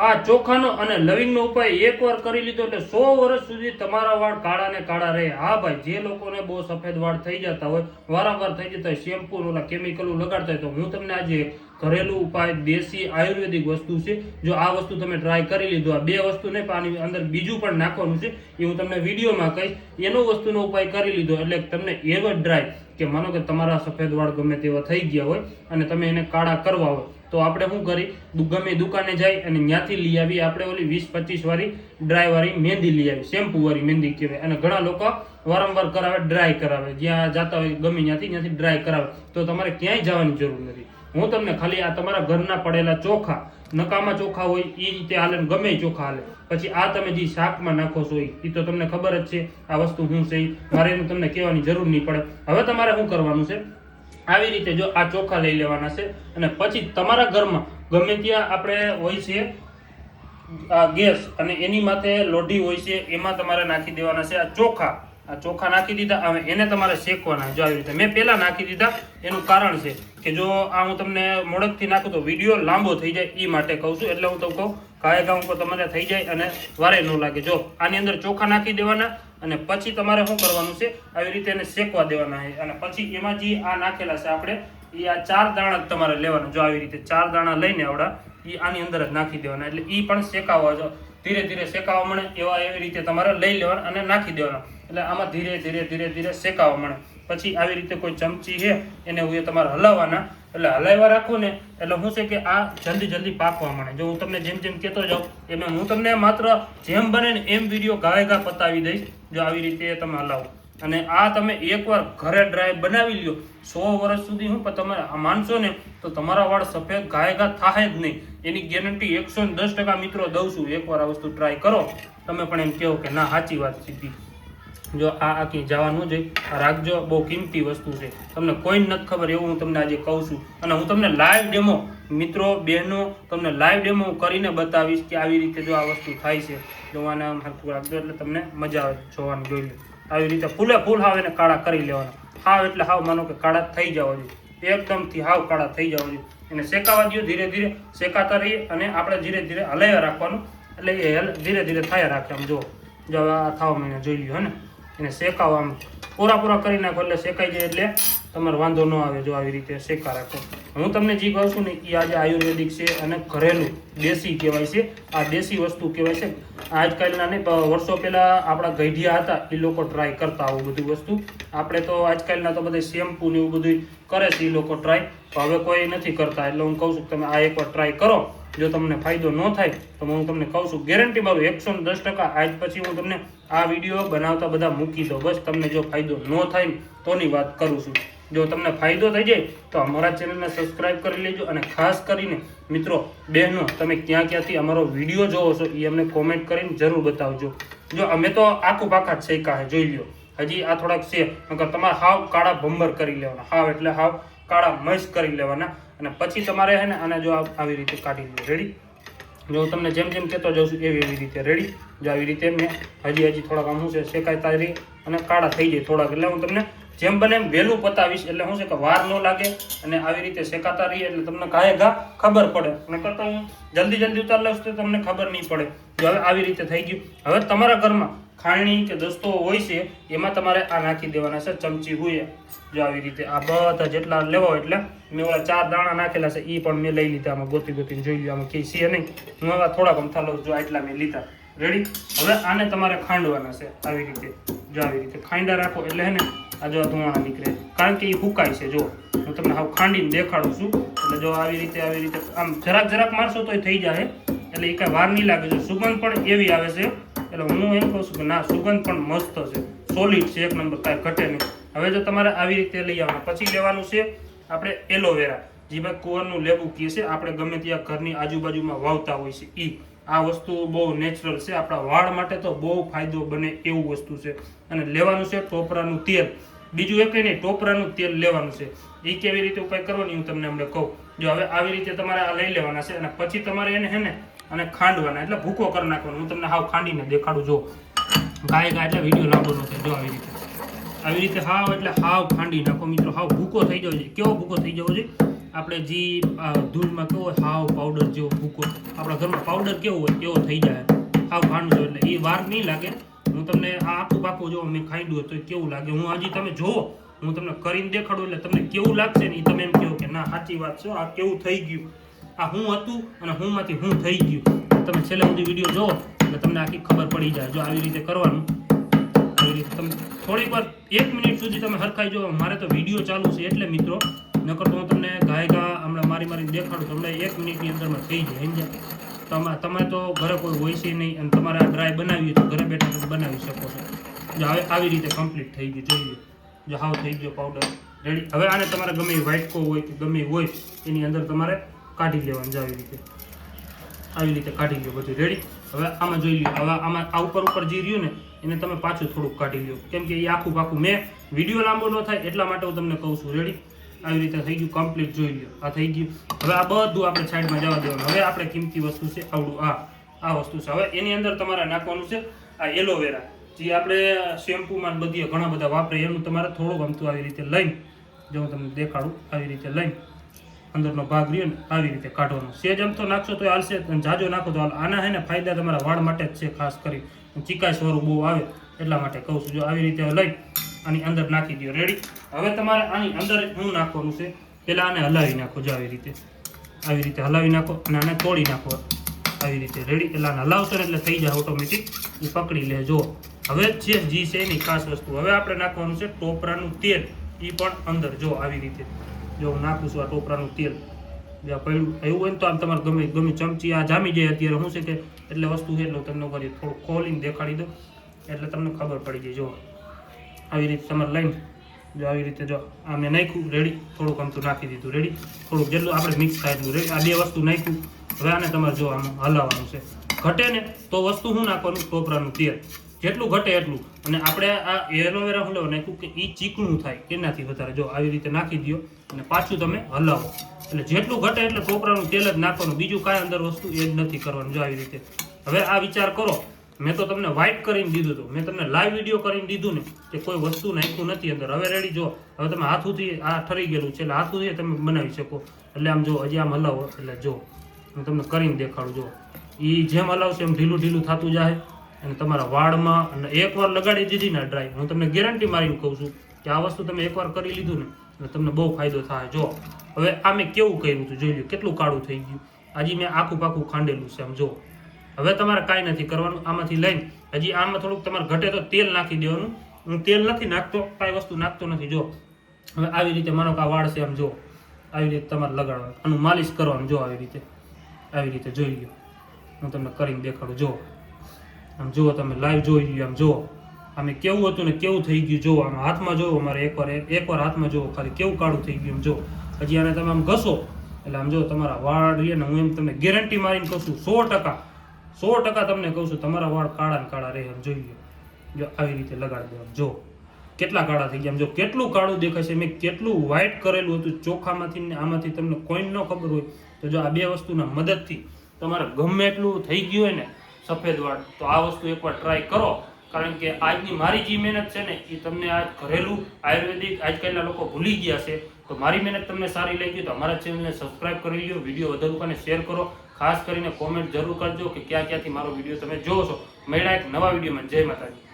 આ ચોખાનો અને લવિંગનો ઉપાય એકવાર કરી લીધો એટલે 100 વર્ષ સુધી તમારા વાળ કાળા ને કાળા રહે। હા ભાઈ, જે લોકોને બહુ સફેદ વાળ થઈ જતા હોય, વારંવાર થઈ જતા હોય, શેમ્પુ ઓલા કેમિકલો લગાડતા હોય, તો હું તમને આજે ઘરેલું ઉપાય દેશી આયુર્વેદિક વસ્તુ છે। જો આ વસ્તુ તમે ટ્રાય કરી લીધો, આ બે વસ્તુ નહીં પણ આની અંદર બીજું પણ નાખવાનું છે, એ હું તમને વિડીયોમાં કહીશ। એનો વસ્તુનો ઉપાય કરી લીધો એટલે તમને એવો ડ્રાય કે માનો કે તમારા સફેદ વાળ ગમે તેવા થઈ ગયા હોય અને તમે એને કાળા કરવા હોય, તો આપણે શું કરી, ગમે દુકાને જાય અને ત્યાંથી લઈ આવી આપણે ઓલી 20-25 વાળી ડ્રાય વાળી મહેંદી લઈ આવી, શેમ્પુ વાળી મહેંદી કહેવાય। અને ઘણા લોકો વારંવાર કરાવે, ડ્રાય કરાવે, જ્યાં જતા હોય ગમે ત્યાંથી ડ્રાય કરાવે, તો તમારે ક્યાંય જવાની જરૂર નથી। હું તમને ખાલી આ તમારા ઘરના પડેલા ચોખા, નકામા ચોખા હોય એ રીતે હાલે, ગમે ચોખા હાલે, પછી આ તમે જે શાકમાં નાખો છો એ તો તમને ખબર જ છે આ વસ્તુ શું છે, મારે એનું તમને કહેવાની જરૂર નહીં પડે। હવે તમારે શું કરવાનું છે, આવી રીતે જો આ ચોખા લઈ લેવાના છે અને પછી તમારા ઘરમાં ગમે ત્યાં આપણે હોય છે આ ગેસ અને એની માથે લોઢી હોય છે, એમાં તમારે નાખી દેવાના છે આ ચોખા। આ ચોખા નાખી દીધા, હવે એને તમારે શેકવાના। જો આવી રીતે મેં પહેલા નાખી દીધા, એનું કારણ છે કે જો આ હું તમને મોડકથી નાખું તો વિડીયો લાંબો થઈ જાય, એ માટે કહું છું। એટલે હું તો કહું કાયકા ઉપર તમારે થઈ જાય અને વારે ન લાગે। જો આની અંદર ચોખા નાખી દેવાના અને પછી તમારે શું કરવાનું છે, આવી રીતે એને શેકવા દેવાના છે। અને પછી એમાં જે આ નાખેલા છે આપણે, એ આ 4 દાણા જ તમારે લેવાના। જો આવી રીતે 4 દાણા લઈને આવડા એ આની અંદર જ નાખી દેવાના, એટલે એ પણ શેકાવા, જો ધીરે ધીરે શેકાવા મળે એવી રીતે તમારે લઈ લેવાના અને નાખી દેવાના, એટલે આમાં ધીરે ધીરે ધીરે ધીરે શેકાવા મળે। પછી આવી રીતે કોઈ ચમચી છે એને હું તમારે હલાવવાના, એટલે હલાવ્યા રાખો ને એટલે શું છે કે આ જલ્દી જલ્દી પાકવા મળે। જો હું તમને જેમ જેમ કહેતો જાઉં એમ હું તમને માત્ર જેમ બને ને એમ વિડીયો ઘા પતાવી દઈશ। જો આવી રીતે તમે હલાવો અને આ તમે એકવાર ઘરે ડ્રાય બનાવી લ્યો, 100 વર્ષ સુધી હું પણ તમે માનશો ને તો તમારા વાળ સફેદ ઘા થાય જ નહીં, એની ગેરંટી 110% મિત્રો દઉં છું। એકવાર આ વસ્તુ ટ્રાય કરો, તમે પણ એમ કહો કે ના સાચી વાત સીધી। જો આ આખી જવાનું જોઈએ, આ રાખજો, બહુ કિંમતી વસ્તુ છે, તમને કોઈ નથી ખબર એવું હું તમને આજે કહું છું। અને હું તમને લાઈવ ડેમો, મિત્રો બહેનો, તમને લાઈવ ડેમો કરીને બતાવીશ કે આવી રીતે જો આ વસ્તુ થાય છે। જોવાના હરખું રાખજો એટલે તમને મજા આવે જોવાનું, જોઈ લો। આવી રીતે ફૂલે ફૂલ હાવ એને કાળા કરી લેવાના, હાવ એટલે હાવ માનો કે કાળા થઈ જવા જોઈએ, એકદમથી હાવ કાળા થઈ જવા જોઈએ। એને શેકાવા દો, ધીરે ધીરે શેકાતા રહીએ અને આપણે ધીરે ધીરે હલાવ્યા રાખવાનું, એટલે એ ધીરે ધીરે થયા રાખે। આમ જો આ થાવ મને જોઈ લ્યો, હે ને એને શેકાવા આમ પૂરા કરી નાખો એટલે શેકાઈ જાય, એટલે તમારે વાંધો ન આવે। જો આવી રીતે શેકા રાખો। હું તમને જે કહું છું ને એ આજે આયુર્વેદિક છે અને ઘરેલું દેશી કહેવાય છે, આ દેશી વસ્તુ કહેવાય છે। આજકાલના નહીં, વર્ષો પહેલાં આપણા ગઈઢિયા હતા એ લોકો ટ્રાય કરતા આવું બધું વસ્તુ, આપણે તો આજકાલના તો બધા શેમ્પુ ને એવું બધું કરે છે એ લોકો ટ્રાય, તો હવે કોઈ નથી કરતા। એટલે હું કહું છું કે તમે આ એકવાર ટ્રાય કરો, જો તમને ફાયદો ન થાય તો હું તમને કહું છું ગેરંટી મારું 110%। આજ પછી હું તમને આ વિડીયો બનાવતા બધા મૂકી દઉં, બસ તમને જો ફાયદો ન થાય ને તોની વાત કરું છું। જો તમને ફાયદો થઈ જાય તો અમારા ચેનલને સબસ્ક્રાઇબ કરી લેજો। અને ખાસ કરીને મિત્રો બહેનો, તમે ક્યાં ક્યાંથી અમારો વિડીયો જોવો છો એ અમને કોમેન્ટ કરીને જરૂર બતાવજો। જો અમે તો આખું પાકા જ શેકા છે, જોઈ લ્યો, હજી આ થોડાક છે, નકર તમારે હાવ કાળા ભંબર કરી લેવાના, હાવ એટલે હાવ કાળા મસ્ત કરી લેવાના। અને પછી તમારે છે ને આને જો આવી રીતે કાઢી લો, રેડી। જો હું તમને જેમ જેમ કહેતો જાઉં છું એવી રીતે રેડી। જો આવી રીતે મેં હજી થોડાક આમ શું છે શેકાતા રહી અને કાળા થઈ જાય થોડાક, એટલે હું તમને જેમ બને એમ વહેલું પતાવીશ, એટલે શું છે કે વાર ન લાગે અને આવી રીતે શેકાતા રહીએ એટલે તમને ઘા ખબર પડે, નકર તો હું જલ્દી ઉતાર લઉં તો તમને ખબર નહીં પડે। જો હવે આવી રીતે થઈ ગયું, હવે તમારા ઘરમાં ખાંડણી કે દસ્તો હોય છે એમાં તમારે આ નાખી દેવાના છે, ચમચી હોય। જો આવી રીતે આ બધા જેટલા લેવા હોય, એટલે મેં ઓલા 4 દાણા નાખેલા છે એ પણ મેં લઈ લીધા, આમાં ગોતીને જોઈ લો, આમાં કઈ છે નહીં, હું હવે થોડાક અમથા લઉં, જો આટલા મેં લીધા, રેડી। હવે આને તમારે ખાંડવાના છે આવી રીતે, જો આવી રીતે ખાંડા રાખો એટલે હે ને આ જો ધુવાણા નીકળે, કારણ કે એ ફૂકાય છે। જો હું તમને હાવ ખાંડીને દેખાડું છું, એટલે જો આવી રીતે આમ જરાક મારશો તોય થઈ જાય, એટલે એ કાંઈ વાર નહીં લાગે। જો સુગંધ પણ એવી આવે છે, એટલે હું એમ કહું છું કે ના, સુગંધ પણ મસ્ત છે, સોલિડ છે, 1 નંબર, કાંઈ ઘટે નહીં। હવે જો તમારે આવી રીતે લઈ આવવાનું, પછી લેવાનું છે આપણે એલોવેરા, જે ભાઈ કુંવરનું લેબુ કહે છે, આપણે ગમે ત્યાં ઘરની આજુબાજુમાં વાવતા હોય છે એ। આ વસ્તુ બહુ નેચરલ છે, આપણા વાળ માટે તો બહુ ફાયદો બને એવું વસ્તુ છે। અને લેવાનું છે ટોપરાનું તેલ, બીજું એક નહીં, ટોપરાનું તેલ લેવાનું છે। એ કેવી રીતે ઉપાય કરવાની હું તમને હમણાં કહું। જો હવે આવી રીતે તમારે આ લઈ લેવાના છે અને પછી તમારે એને હે ને અને ખાંડવાના, એટલે ભૂકો કરી નાખવાનો। હું તમને હાવ ખાંડીને દેખાડું, જો ઘા એટલે વિડીયો લાંબો ન થાય। જો આવી રીતે હાવ એટલે હાવ ખાંડી નાખો મિત્રો, હાવ ભૂકો થઈ જવો જોઈએ। કેવો ભૂકો થઈ જવો જોઈએ? આપણે જે ધૂળમાં કેવો હોય હાવ પાવડર જેવો ભૂકો આપણા ઘરમાં પાવડર કેવો હોય એવો થઈ જાય હાવ ખાંડ જો એટલે એ વાર નહીં લાગે. હું તમને આ આખું પાકું જો મેં ખાંડ્યું તો કેવું લાગે હું હજી તમે જોવો હું તમને કરીને દેખાડું એટલે તમને કેવું લાગશે ને એ તમે એમ કહો કે ના સાચી વાત છે આ કેવું થઈ ગયું આ હું હતું અને હું માંથી હું થઈ ગયું. તમે છેલ્લે સુધી વિડીયો જોવો એટલે તમને આખી ખબર પડી જાય. જો આવી રીતે કરવાનું આવી રીતે તમે થોડીક વાર 1 મિનિટ સુધી તમે હરખાઈ જો. મારે તો વિડીયો ચાલુ છે એટલે મિત્રો નકર તો હું તમને ઘા હમણાં મારીને દેખાડું તમને 1 મિનિટની અંદરમાં થઈ જાય સમજ્યા. તમે તો ઘરે કોઈ હોય છે નહીં અને તમારે આ ડ્રાય બનાવી તો ઘરે બેઠા તમે બનાવી શકો છો. જો હવે આવી રીતે કમ્પ્લીટ થઈ ગયું જોઈએ. જો હાવ થઈ ગયો પાવડર રેડી. હવે આને તમારે ગમે એ વ્હાઇટ કો હોય કે ગમે હોય એની અંદર તમારે કાઢી લેવાનું. આવી રીતે કાઢી લો બધું રેડી. હવે આમાં જોઈ લો. હવે આમાં આ ઉપર જે રહ્યું ને એને તમે પાછું થોડુંક કાઢી લો કેમ કે એ આખું પાકું મેં વિડીયો લાંબો ન થાય એટલા માટે હું તમને કહું છું રેડી. આવી રીતે થઈ ગયું કમ્પ્લીટ જોઈ લો. આ થઈ ગયું. હવે આ બધું આપણે સાઈડમાં જવા દેવાનું. હવે આપણે કિંમતી વસ્તુ છે આવડું આ વસ્તુ છે. હવે એની અંદર તમારે નાખવાનું છે આ એલોવેરા જે આપણે શેમ્પૂમાં બધી ઘણા બધા વાપરે એનું તમારે થોડુંક અમથું આવી રીતે લઈને જો હું તમને દેખાડું આવી રીતે લઈને અંદરનો ભાગ રહ્યો ને આવી રીતે કાઢવાનો. સેજ અમથો નાખશો તો હાલશે અને જાજો નાખો તો હાલ. આના હે ને ફાયદા તમારા વાળ માટે જ છે ખાસ કરી. ચીકાશ વાળું બહુ આવે એટલા માટે કહું છું. જો આવી રીતે લઈ આની અંદર નાખી દો રેડી. હવે તમારે આની અંદર શું નાખવાનું છે પહેલાં આને હલાવી નાખો. જો આવી રીતે હલાવી નાખો અને આને તોડી નાખો આવી રીતે રેડી. એટલે આને હલાવશો ને એટલે થઈ જાય ઓટોમેટિક એ પકડી લે. જો હવે છે જી છે એની ખાસ વસ્તુ. હવે આપણે નાખવાનું છે ટોપરાનું તેલ. એ પણ અંદર જો આવી રીતે જો હું નાખું છું આ ટોપરાનું તેલ. જો પડ્યું એવું હોય ને તો આમ તમારે ગમે ચમચી આ જામી જાય અત્યારે શું છે કે એટલે વસ્તુ છે એટલે તમને કરી થોડું ખોલીને દેખાડી દો એટલે તમને ખબર પડી જાય. જો આવી રીતે તમારે લઈને જો આવી રીતે જો આ મેં નાખ્યું રેડી. થોડુંક અમથું નાખી દીધું રેડી. થોડુંક જેટલું આપણે મિક્સ થાય એટલું રેડી. આ બે વસ્તુ નાખ્યું. હવે આને તમારે જો આમાં હલાવવાનું છે. ઘટે ને તો વસ્તુ શું નાખવાનું ટોપરાનું તેલ જેટલું ઘટે એટલું. અને આપણે આ એલોવેરા હું લેવા નાખ્યું કે એ ચીકણું થાય એનાથી વધારે. જો આવી રીતે નાખી દો અને પાછું તમે હલાવો એટલે જેટલું ઘટે એટલે ટોપરાનું તેલ જ નાખવાનું. બીજું કાંઈ અંદર વસ્તુ એ જ નથી કરવાનું. જો આવી રીતે હવે આ વિચાર કરો. મેં તો તમને વ્હાઇટ કરીને દીધું હતું. મેં તમને લાઈવ વિડીયો કરીને દીધું ને કે કોઈ વસ્તુ નાખ્યું નથી અંદર. હવે રેડી જો હવે તમે હાથુથી આ ઠરી ગયેલું છે એટલે હાથુથી તમે બનાવી શકો. એટલે આમ જો હજી આમ હલાવો એટલે જો હું તમને કરીને દેખાડું. જો એ જેમ હલાવશે એમ ઢીલું ઢીલું થતું જાય અને તમારા વાળમાં અને એકવાર લગાડી દીધી ને ડ્રાય હું તમને ગેરંટી મારીને કહું છું કે આ વસ્તુ તમે એકવાર કરી લીધું ને એટલે તમને બહુ ફાયદો થાય. જો હવે આ મેં કેવું કર્યું હતું જોઈ લો કેટલું કાળું થઈ ગયું. હજી મેં આખું પાકું ખાંડેલું છે આમ જો. હવે તમારે કાંઈ નથી કરવાનું. આમાંથી લઈને હજી આમાં થોડુંક તમારે ઘટે તો તેલ નાખી દેવાનું. હું તેલ નથી નાખતો કાંઈ વસ્તુ નાખતો નથી. જો હવે આવી રીતે માનો કે આ વાળ છે આમ જો આવી રીતે તમારે લગાડવાનું. આનું માલિશ કરવાનું. જો આવી રીતે જોઈ લો. હું તમને કરીને દેખાડું. જો આમ જુઓ તમે લાઈવ જોઈ લો. આમ જુઓ આમે કેવું હતું ને કેવું થઈ ગયું. જો આમ હાથમાં જોવો અમારે એકવાર હાથમાં જોવો ખાલી કેવું કાળું થઈ ગયું. જો હજી આને તમે આમ ઘસો એટલે આમ જો તમારા વાળ રહીએ ને હું એમ તમને ગેરંટી મારીને કહું છું 100% તમને કહું છું તમારા વાળ કાળા ને કાળા રહે. એમ જોઈ લો. જો આવી રીતે લગાડી દો. જો કેટલા કાળા થઈ ગયા. જો કેટલું કાળું દેખાય છે. મેં કેટલું વ્હાઇટ કરેલું હતું ચોખામાંથી ને આમાંથી તમને કોઈ ન ખબર હોય તો જો આ બે વસ્તુના મદદથી તમારે ગમે એટલું થઈ ગયું હોય ને સફેદ વાળ તો આ વસ્તુ એકવાર ટ્રાય કરો. કારણ કે આજની મારી જે મહેનત છે ને એ તમને આજ ઘરેલું આયુર્વેદિક આજકાલના લોકો ભૂલી ગયા છે. તો મારી મહેનત તમને સારી લાગી તો અમારા ચેનલને સબસ્ક્રાઇબ કરી લો. વિડીયો વધુ લોકોને શેર કરો. ખાસ કરીને કોમેન્ટ જરૂર કરજો કે ક્યાં ક્યાંથી મારો વિડીયો તમે જોવો છો. મળ્યા એક નવા વિડીયોમાં. જય માતાજી.